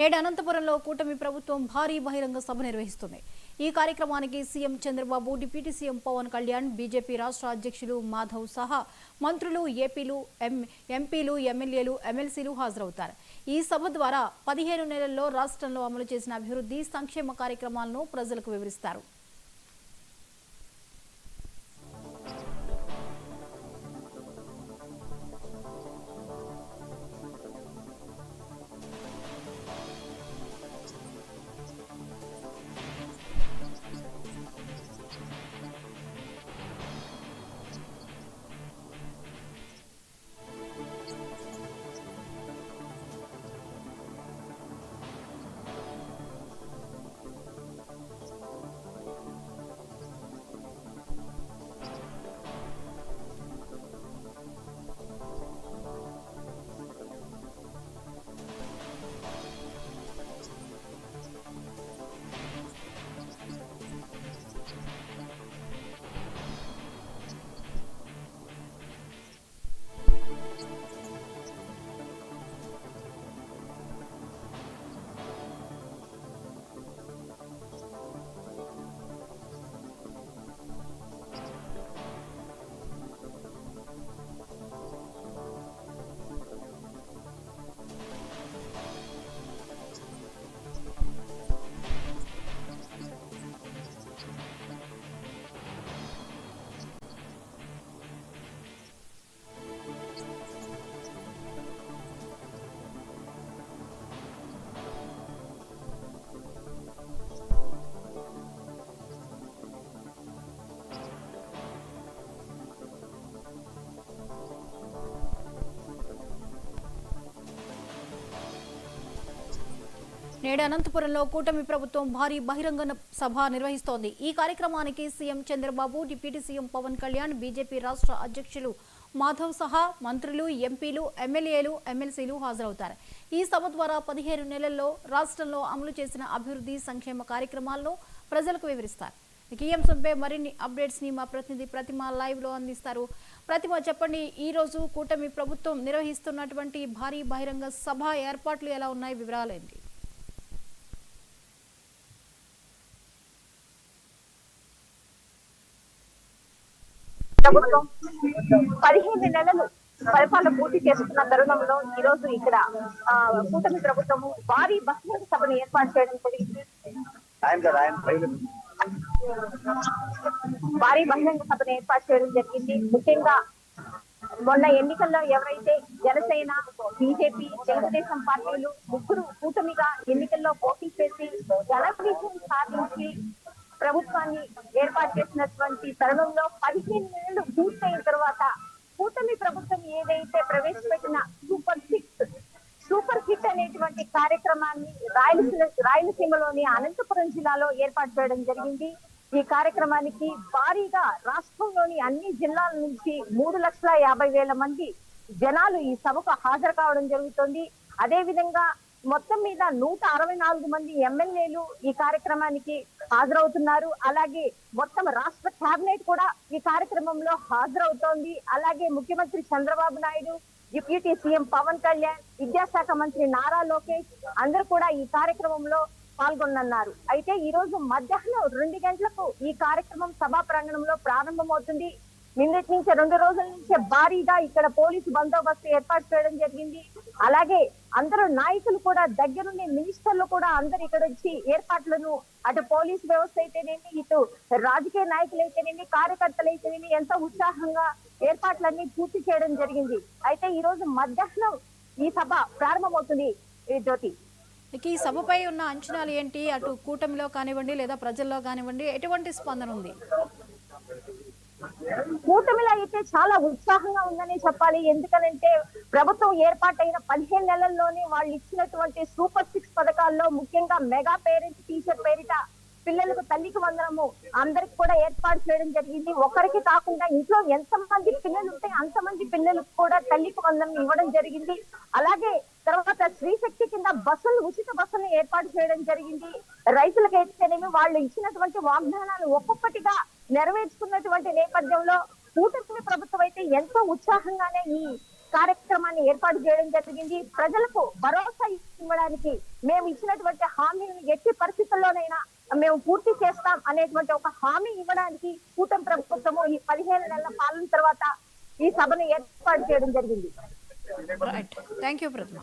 నేడు అనంతపురంలో కూటమి ప్రభుత్వం భారీ బహిరంగ సభ నిర్వహిస్తుంది. ఈ కార్యక్రమానికి CM Chandrababu, deputy CM Pawan Kalyan, BJP రాష్ట్ర అధ్యక్షులు మాధవ్ సహా మంత్రులు, ఎంపీలు, ఎమ్మెల్యేలు, ఎమ్మెల్సీలు హాజరవుతారు. ఈ సభ ద్వారా 15 నెలల్లో రాష్ట్రంలో అమలు చేసిన అభివృద్ధి, సంక్షేమ కార్యక్రమాలను ప్రజలకు వివరిస్తారు. నేడు అనంతపురంలో కూటమి ప్రభుత్వం భారీ బహిరంగ సభ నిర్వహిస్తోంది. ఈ కార్యక్రమానికి CM Chandrababu, deputy CM Pawan Kalyan, BJP రాష్ట్ర అధ్యక్షులు మాధవ్ సహా మంత్రులు, ఎంపీలు, ఎమ్మెల్యేలు, ఎమ్మెల్సీలు హాజరవుతారు. ఈ సభ ద్వారా 15 నెలల్లో రాష్ట్రంలో అమలు చేసిన అభివృద్ధి, సంక్షేమ కార్యక్రమాలను ప్రజలకు వివరిస్తారు. ఈ అంశంపై మరిన్ని అప్డేట్స్ ని మా ప్రతినిధి ప్రతిమ లైవ్ లో అందిస్తారు. ప్రతిమ, చెప్పండి, ఈ రోజు కూటమి ప్రభుత్వం నిర్వహిస్తున్నటువంటి భారీ బహిరంగ సభ ఏర్పాట్లు ఎలా ఉన్నాయి, వివరాలు ఏంటి? ప్రభుత్వం 15 నెలలు పరిపాలన పూర్తి చేసుకున్న తరుణంలో ఈ రోజు ఇక్కడ కూటమి ప్రభుత్వము భారీ బహిరంగ సభను ఏర్పాటు చేయడం జరిగింది. భారీ బహిరంగ సభను ఏర్పాటు చేయడం జరిగింది. ముఖ్యంగా మొన్న ఎన్నికల్లో ఎవరైతే జనసేన, బీజేపీ, తెలుగుదేశం పార్టీలు ముగ్గురు కూటమిగా ఎన్నికల్లో పోటీ చేసి ఘన విజయం సాధించి ప్రభుత్వాన్ని ఏర్పాటు చేసినటువంటి తరుణంలో 15 నెలలు పూర్తయిన తర్వాత కూటమి ప్రభుత్వం ఏదైతే ప్రవేశపెట్టిన సూపర్ హిట్ అనేటువంటి కార్యక్రమాన్ని రాయలసీమలోని అనంతపురం జిల్లాలో ఏర్పాటు చేయడం జరిగింది. ఈ కార్యక్రమానికి భారీగా రాష్ట్రంలోని అన్ని జిల్లాల నుంచి 3,50,000 మంది జనాలు ఈ సభకు హాజరు కావడం జరుగుతుంది. అదే విధంగా మొత్తం మీద 164 మంది ఎమ్మెల్యేలు ఈ కార్యక్రమానికి హాజరవుతున్నారు. అలాగే మొత్తం రాష్ట్ర కేబినెట్ కూడా ఈ కార్యక్రమంలో హాజరవుతోంది. అలాగే ముఖ్యమంత్రి చంద్రబాబు నాయుడు, డిప్యూటీ సీఎం పవన్ కళ్యాణ్, విద్యాశాఖ మంత్రి నారా లోకేష్ అందరూ కూడా ఈ కార్యక్రమంలో పాల్గొన్నారు. అయితే ఈ రోజు మధ్యాహ్నం 2 గంటలకు ఈ కార్యక్రమం సభా ప్రాంగణంలో ప్రారంభమవుతుంది. నిన్నటి నుంచి 2 రోజుల నుంచే భారీగా ఇక్కడ పోలీసు బందోబస్తు ఏర్పాటు చేయడం జరిగింది. అలాగే అందరూ నాయకులు కూడా దగ్గరుండి, మినిస్టర్లు కూడా అందరు ఇక్కడ వచ్చి ఏర్పాట్లను అటు పోలీసు వ్యవస్థ అయితేనేమి, ఇటు రాజకీయ నాయకులు అయితేనేమి, కార్యకర్తలు అయితేనేమి ఎంతో ఉత్సాహంగా ఏర్పాట్లన్నీ పూర్తి చేయడం జరిగింది. అయితే ఈ రోజు మధ్యాహ్నం ఈ సభ ప్రారంభమవుతుంది. జ్యోతి, ఈ సభపై ఉన్న అంచనాలు ఏంటి? అటు కూటమిలో కానివ్వండి లేదా ప్రజల్లో కానివ్వండి ఎటువంటి స్పందన ఉంది? కూటమిలో అయితే చాలా ఉత్సాహంగా ఉందని చెప్పాలి. ఎందుకనంటే ప్రభుత్వం ఏర్పాటైన 15 నెలల్లోనే వాళ్ళు ఇచ్చినటువంటి సూపర్ 6 పథకాల్లో ముఖ్యంగా మెగా పేరెంట్ టీచర్ పేరిట పిల్లలకు తల్లికి వందనము అందరికి కూడా ఏర్పాటు చేయడం జరిగింది. ఒకరికి కాకుండా ఇంట్లో ఎంతమంది పిల్లలు ఉంటే అంతమంది పిల్లలకు కూడా తల్లికి వందనం ఇవ్వడం జరిగింది. అలాగే తర్వాత స్త్రీ శక్తి కింద బస్సులు, ఉచిత బస్సులు ఏర్పాటు చేయడం జరిగింది. రైతులకైతేనేమి వాళ్ళు ఇచ్చినటువంటి వాగ్దానాలు ఒక్కొక్కటిగా నెరవేర్చుకున్నటువంటి నేపథ్యంలో కూటమి ప్రభుత్వం అయితే ఎంతో ఉత్సాహంగానే ఈ కార్యక్రమాన్ని ఏర్పాటు చేయడం జరిగింది. ప్రజలకు భరోసా ఇవ్వడానికి మేము ఇచ్చినటువంటి హామీలను ఎట్టి పరిస్థితుల్లోనైనా మేము పూర్తి చేస్తాం అనేటువంటి ఒక హామీ ఇవ్వడానికి కూటమి ప్రభుత్వము ఈ 15 నెలల పాలన తర్వాత ఈ సభను ఏర్పాటు చేయడం జరిగింది. Right, thank you Pratima.